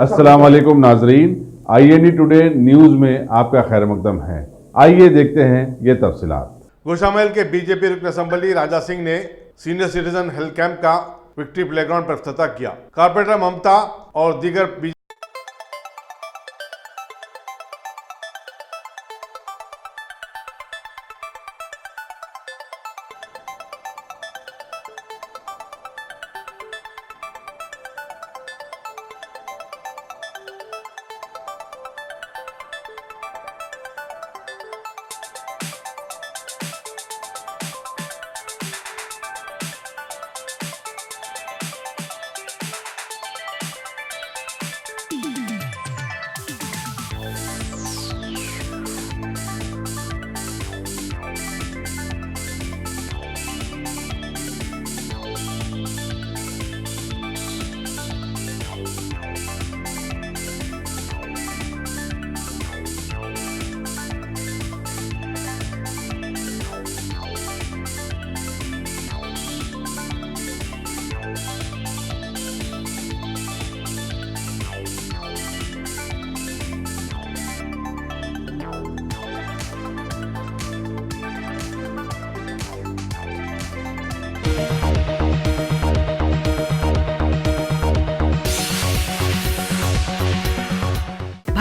अस्सलाम वालेकुम नाजरीन, IND टुडे न्यूज में आपका खैर मकदम है। आइए देखते हैं ये तफसीलात। गोशामहल के बीजेपी रुकन असम्बली राजा सिंह ने सीनियर सिटीजन हेल्थ कैंप का विक्ट्री प्लेग्राउंड पर इफ्तिताह किया। कारपोरेटर ममता और दीगर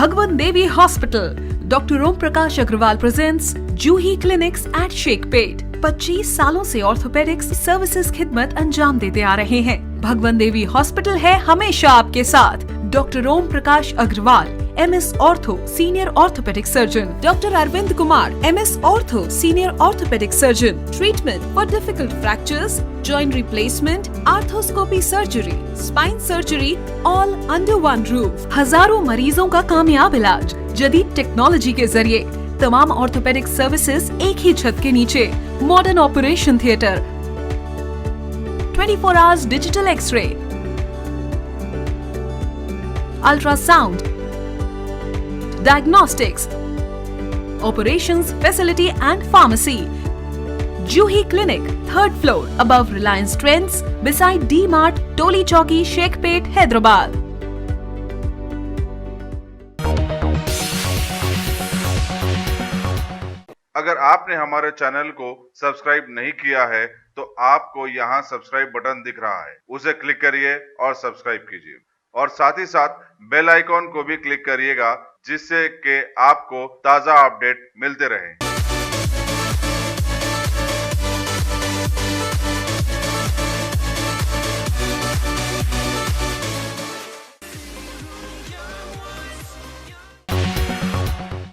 Bhagwan Devi Hospital, Dr. Om Prakash Agrawal presents Juhi Clinics at Sheikhpet। 25 सालों से ऑर्थोपेडिक्स सर्विसेज खिदमत अंजाम देते आ रहे हैं। भगवान देवी हॉस्पिटल है हमेशा आपके साथ। Doctor Om Prakash Agarwal, MS ortho, senior orthopaedic surgeon. Doctor Arvind Kumar, MS ortho, senior orthopaedic surgeon. Treatment for difficult fractures, joint replacement, arthroscopy surgery, spine surgery, all under one roof. हजारों मरीजों का कामयाब इलाज जदीद टेक्नोलॉजी के जरिए। तमाम ऑर्थोपेडिक सर्विसेज एक ही छत के नीचे। Modern operation theatre, 24 hours digital x-ray, ultrasound, diagnostics, operations facility and pharmacy. Juhi Clinic, 3rd floor, above Reliance Trends, beside D-Mart, Toli Chowki, Sheikhpet, Hyderabad. अगर आपने हमारे चैनल को सब्सक्राइब नहीं किया है तो आपको यहाँ सब्सक्राइब बटन दिख रहा है, उसे क्लिक करिए और सब्सक्राइब कीजिए और साथ ही साथ बेल आइकॉन को भी क्लिक करिएगा जिससे कि आपको ताज़ा अपडेट मिलते रहें।